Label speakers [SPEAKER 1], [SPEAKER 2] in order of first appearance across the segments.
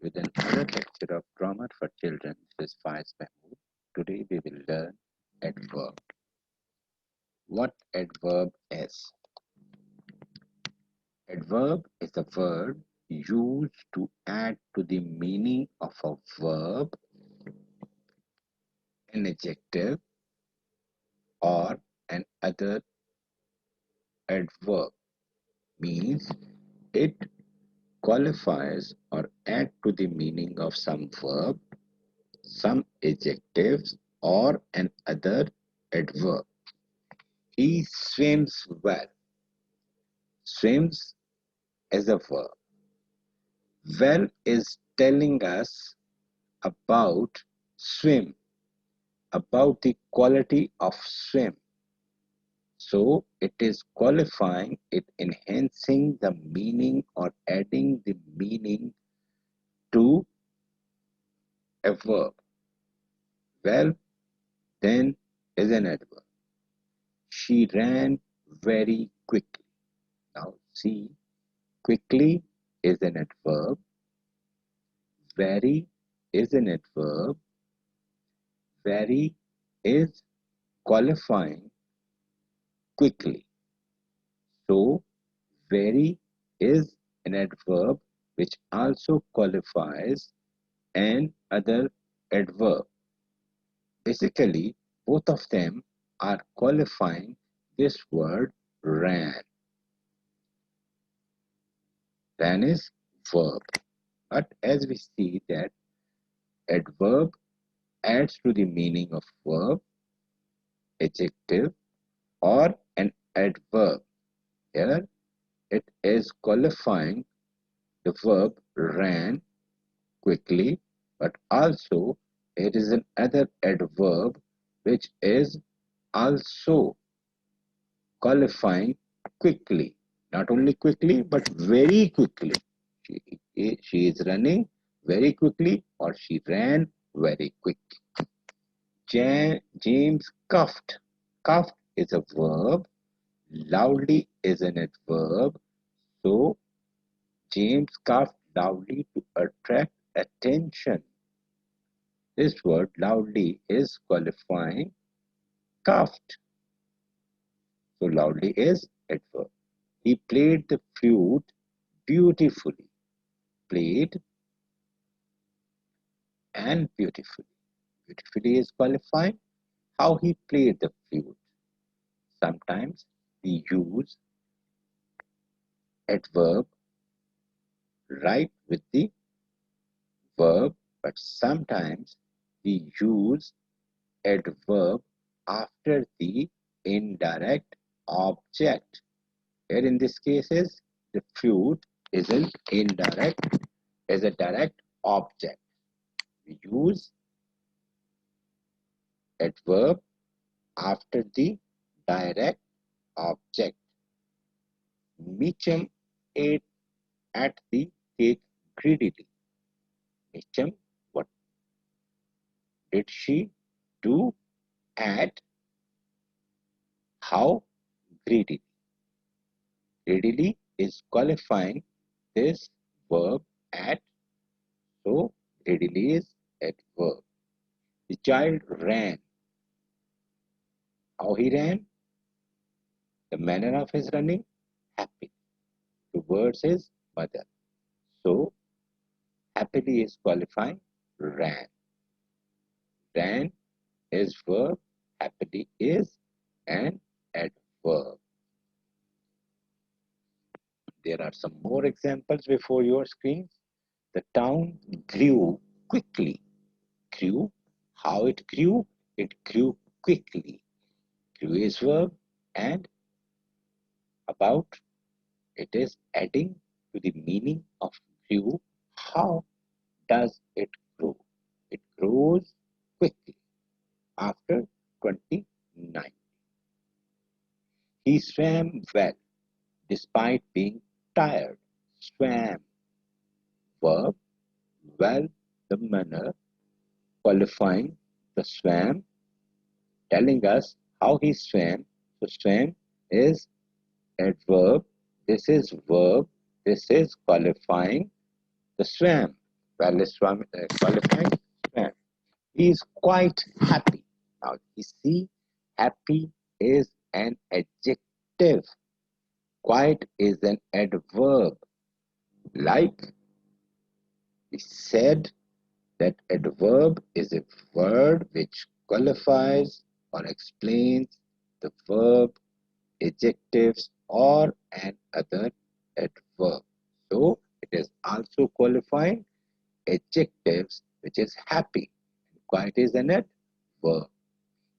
[SPEAKER 1] with another lecture of grammar for children. This is Faiz Mahmood. Today we will learn adverb. What adverb is? Adverb is a word used to add to the meaning of a verb, an adjective, or an other adverb. Means it qualifies or add to the meaning of some verb, some adjectives, or an other adverb. He swims well. Swims is a verb. Well is telling us about swim, about the quality of swim. So it is qualifying, it enhancing the meaning or adding the meaning to a verb. Well, then is an adverb. She ran very quickly. Now see, quickly is an adverb. Very is an adverb. Very is qualifying quickly. So, very is an adverb which also qualifies an other adverb. Basically, both of them are qualifying this word ran. Ran is verb. But as we see that adverb adds to the meaning of verb, adjective, or an adverb. Here it is qualifying the verb ran quickly, but also it is another adverb which is also qualifying quickly. Not only quickly, but very quickly. She is running very quickly, or she ran very quickly. James coughed. Coughed is a verb. Loudly is an adverb. So James coughed loudly to attract attention. This word loudly is qualifying coughed. So loudly is adverb. He played the flute beautifully. Played and beautifully. Beautifully is qualifying how he played the flute. Sometimes we use adverb right with the verb, but sometimes we use adverb after the indirect object. Here in this case is the flute is an indirect, is a direct object. We use adverb after the direct object. Mitchum ate at the cake greedily. Mitchum, what did she do at? How? Greedily. Greedily is qualifying this verb at. So greedily is adverb. The child ran. How he ran? The manner of his running? Happy. Towards his mother. So happily is qualifying ran. Ran is verb. Happily is an adverb. There are some more examples before your screens. The town grew quickly. Grew. How it grew? It grew quickly. Grew is verb, and about it is adding to the meaning of grew. How does it grow? It grows quickly after 29. He swam well despite being tired. Swam, verb, well, the manner, qualifying the swam, telling us how he swam. So swam is adverb, this is verb, this is qualifying the swam. qualifying span. He is quite happy. Now, you see, happy is an adjective. Quite is an adverb. Like we said, that adverb is a word which qualifies or explains the verb, adjectives, or an other adverb. So it is also qualifying adjectives, which is happy. Quiet is an adverb.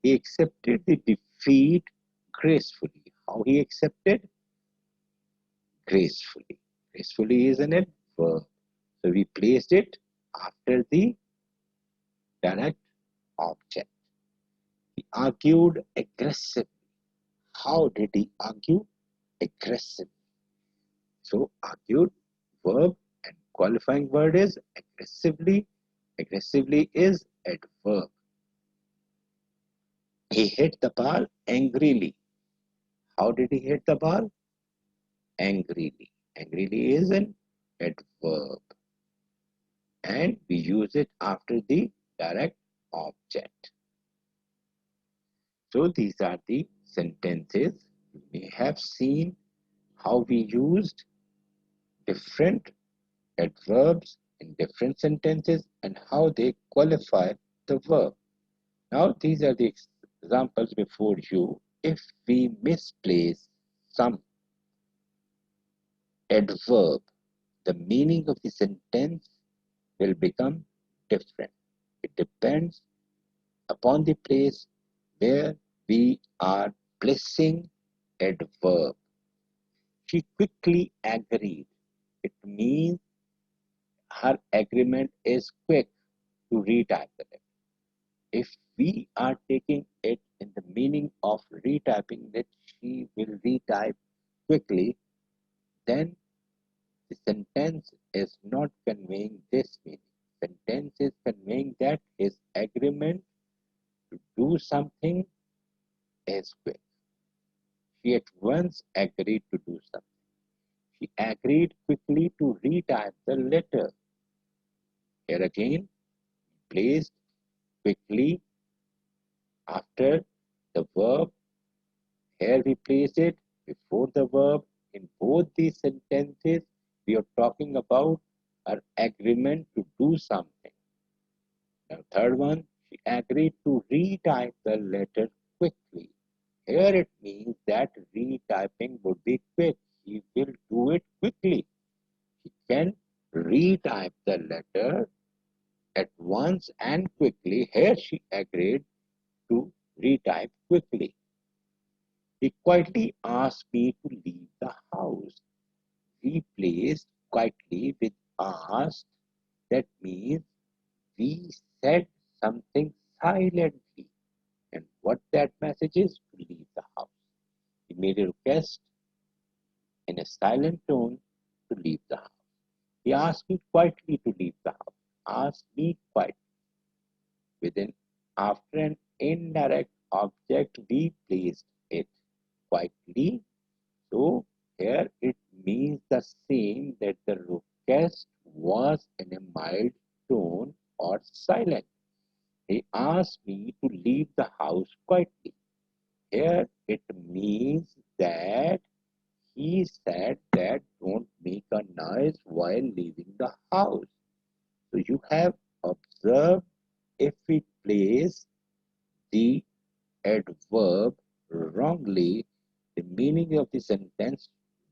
[SPEAKER 1] He accepted the defeat gracefully. How he accepted? Gracefully. Gracefully is an adverb. So we placed it after the direct object. He argued aggressively. How did he argue? Aggressive. So argued, verb, and qualifying word is aggressively. Aggressively is adverb. He hit the ball angrily. How did he hit the ball? Angrily. Angrily is an adverb. And we use it after the direct object. So these are the sentences. You may have seen how we used different adverbs in different sentences and how they qualify the verb. Now these are the examples before you. If we misplace some adverb, the meaning of the sentence will become different. It depends upon the place where we are placing adverb. She quickly agreed. It means her agreement is quick to retype the letter. If we are taking it in the meaning of retyping that she will retype quickly, then the sentence is not conveying this meaning. Sentence is conveying that his agreement to do something is quick. She at once agreed to do something. She agreed quickly to retype the letter. Here again, placed quickly after the verb. Here we place it before the verb. In both these sentences, we are talking about her agreement to do something. Now, third one, she agreed to retype the letter quickly. Here it means that retyping would be quick. She will do it quickly. She can retype the letter at once and quickly. Here she agreed to retype quickly. He quietly asked me to leave the house. Replaced quietly with asked. That means we said something silently. And what that message is? To leave the house. He made a request in a silent tone to leave the house. He asked me quietly to leave the house. Asked me quietly. Within after an indirect object, we placed it quietly. So here it means the same, that the request was in a mild tone or silent. He asked me to leave the house quietly. Here it means that he said that don't make a noise while leaving the house. So you have observed, if we place the adverb wrongly, the meaning of the sentence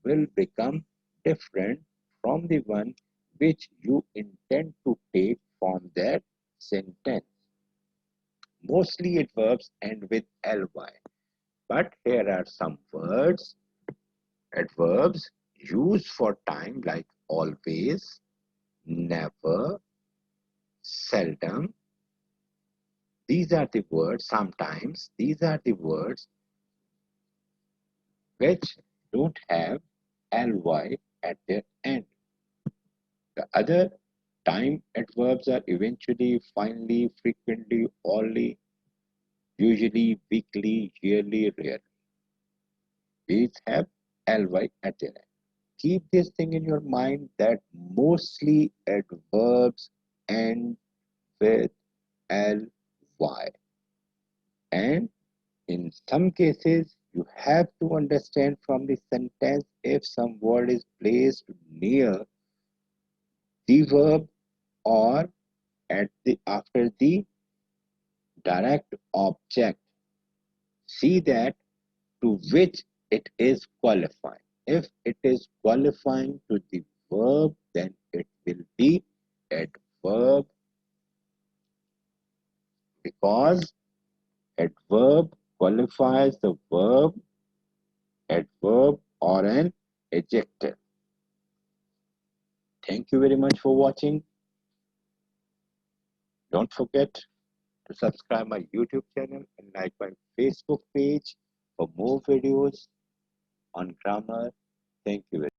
[SPEAKER 1] will become different from the one which you intend to take from that sentence. Mostly adverbs end with ly, but here are some words, adverbs used for time like always, never, seldom. These are the words, sometimes, these are the words which don't have ly at their end. The other time adverbs are eventually, finally, frequently, only, usually, weekly, yearly, rarely. These have ly at their end. Keep this thing in your mind that mostly adverbs end with ly. And in some cases, you have to understand from the sentence if some word is placed near the verb or at the after the direct object. See that to which it is qualifying. If it is qualifying to the verb, then it will be adverb, because adverb qualifies the verb, adverb, or an adjective. Thank you very much for watching. Don't forget to subscribe my YouTube channel and like my Facebook page for more videos on grammar. Thank you very much.